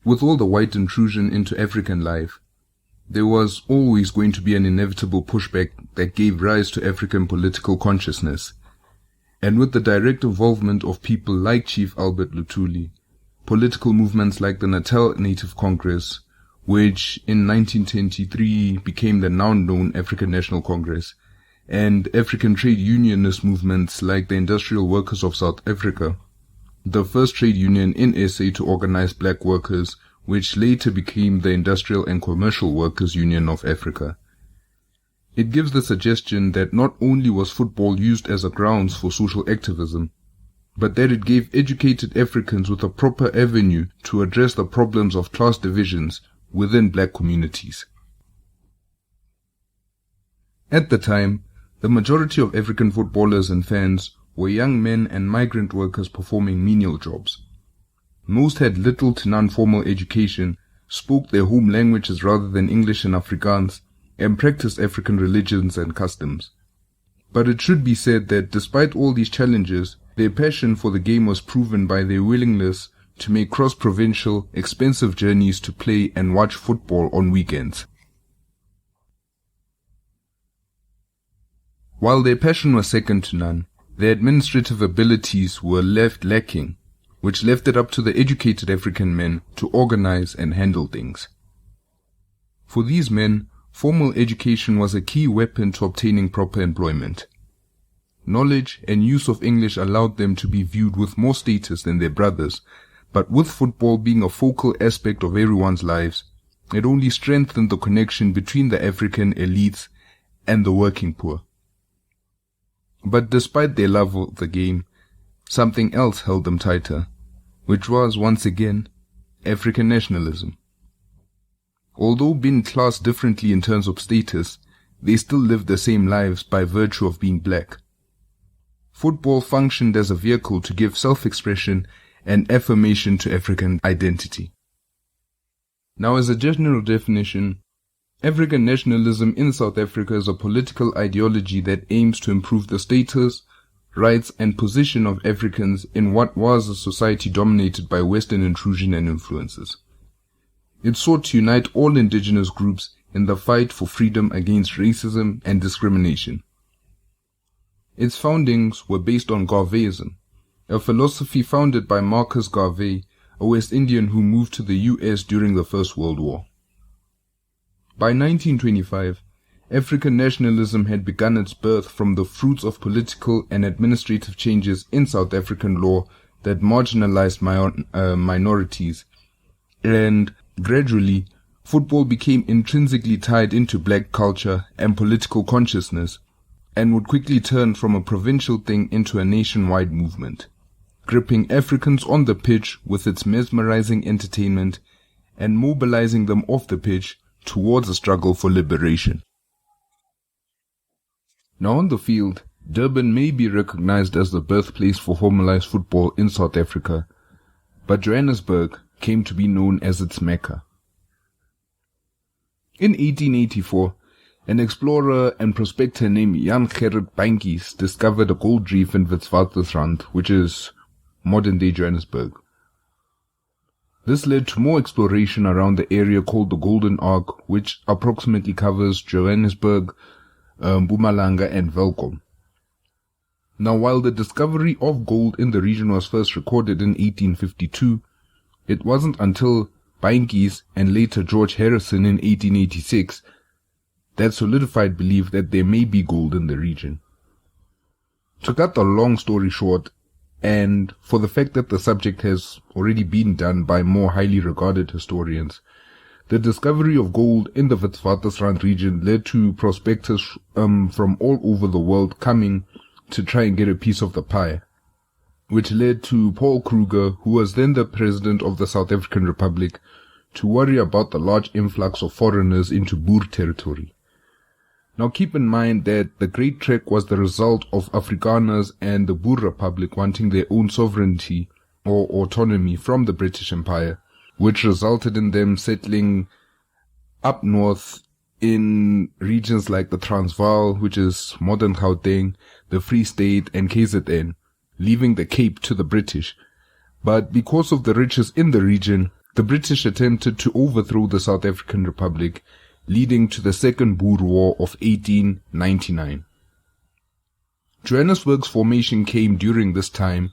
With all the white intrusion into African life, there was always going to be an inevitable pushback that gave rise to African political consciousness. And with the direct involvement of people like Chief Albert Luthuli, political movements like the Natal Native Congress, which in 1923 became the now known African National Congress, and African trade unionist movements like the Industrial Workers of South Africa, the first trade union in SA to organize black workers, which later became the Industrial and Commercial Workers Union of Africa. It gives the suggestion that not only was football used as a grounds for social activism, but that it gave educated Africans with a proper avenue to address the problems of class divisions within black communities. At the time, the majority of African footballers and fans were young men and migrant workers performing menial jobs. Most had little to none formal education, spoke their home languages rather than English and Afrikaans, and practiced African religions and customs. But it should be said that despite all these challenges, their passion for the game was proven by their willingness to make cross-provincial, expensive journeys to play and watch football on weekends. While their passion was second to none, their administrative abilities were left lacking, which left it up to the educated African men to organize and handle things. For these men, formal education was a key weapon to obtaining proper employment. Knowledge and use of English allowed them to be viewed with more status than their brothers, but with football being a focal aspect of everyone's lives, it only strengthened the connection between the African elites and the working poor. But despite their love of the game, something else held them tighter, which was, once again, African nationalism. Although being classed differently in terms of status, they still lived the same lives by virtue of being black. Football functioned as a vehicle to give self-expression and affirmation to African identity. Now, as a general definition, African nationalism in South Africa is a political ideology that aims to improve the status, rights and position of Africans in what was a society dominated by Western intrusion and influences. It sought to unite all indigenous groups in the fight for freedom against racism and discrimination. Its foundings were based on Garveyism, a philosophy founded by Marcus Garvey, a West Indian who moved to the US during the First World War. By 1925, African nationalism had begun its birth from the fruits of political and administrative changes in South African law that marginalized minorities, and gradually, football became intrinsically tied into black culture and political consciousness, and would quickly turn from a provincial thing into a nationwide movement, gripping Africans on the pitch with its mesmerizing entertainment and mobilizing them off the pitch towards a struggle for liberation. Now on the field, Durban may be recognized as the birthplace for formalized football in South Africa, but Johannesburg came to be known as its Mecca. In 1884, an explorer and prospector named Jan Gerrit Bankies discovered a gold reef in Witwatersrand, which is modern-day Johannesburg. This led to more exploration around the area called the Golden Arc, which approximately covers Johannesburg, Mpumalanga and Welkom. Now, while the discovery of gold in the region was first recorded in 1852, it wasn't until Bankies and later George Harrison in 1886 that solidified belief that there may be gold in the region. To cut the long story short, and for the fact that the subject has already been done by more highly regarded historians, the discovery of gold in the Witwatersrand region led to prospectors from all over the world coming to try and get a piece of the pie, which led to Paul Kruger, who was then the president of the South African Republic, to worry about the large influx of foreigners into Boer territory. Now keep in mind that the Great Trek was the result of Afrikaners and the Boer Republic wanting their own sovereignty or autonomy from the British Empire, which resulted in them settling up north in regions like the Transvaal, which is modern Gauteng, the Free State and KZN, leaving the Cape to the British. But because of the riches in the region, the British attempted to overthrow the South African Republic, leading to the Second Boer War of 1899. Johannesburg's formation came during this time,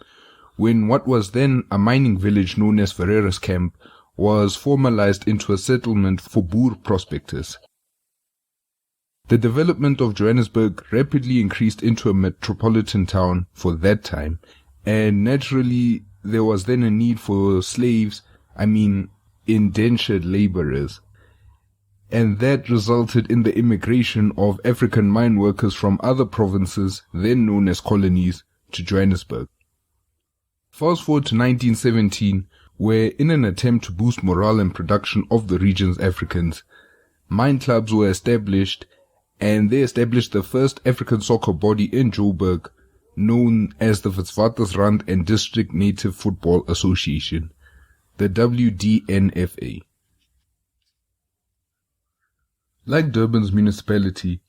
when what was then a mining village known as Ferreira's Camp was formalized into a settlement for Boer prospectors. The development of Johannesburg rapidly increased into a metropolitan town for that time, and naturally there was then a need for indentured laborers. And that resulted in the immigration of African mine workers from other provinces, then known as colonies, to Johannesburg. Fast forward to 1917, where in an attempt to boost morale and production of the region's Africans, mine clubs were established, and they established the first African soccer body in Joburg, known as the Witwatersrand and District Native Football Association, the WDNFA. Like Durban's municipality,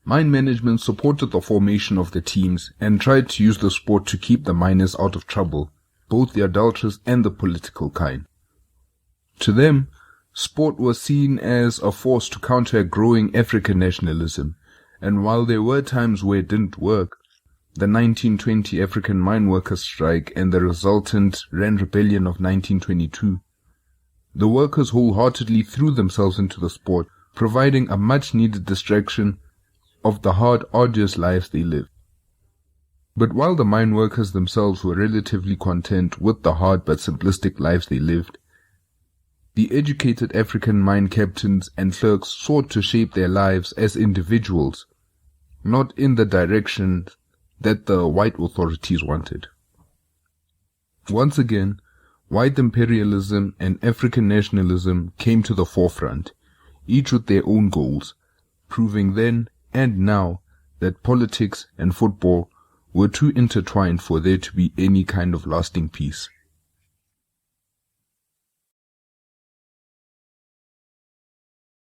mine management supported the formation of the teams and tried to use the sport to keep the miners out of trouble, both the adulterous and the political kind. To them, sport was seen as a force to counteract growing African nationalism, and while there were times where it didn't work, the 1920 African mine workers' strike and the resultant Rand Rebellion of 1922, the workers wholeheartedly threw themselves into the sport, providing a much-needed distraction of the hard, arduous lives they lived. But while the mine workers themselves were relatively content with the hard but simplistic lives they lived, the educated African mine captains and clerks sought to shape their lives as individuals, not in the direction that the white authorities wanted. Once again, white imperialism and African nationalism came to the forefront, each with their own goals, proving then and now that politics and football were too intertwined for there to be any kind of lasting peace.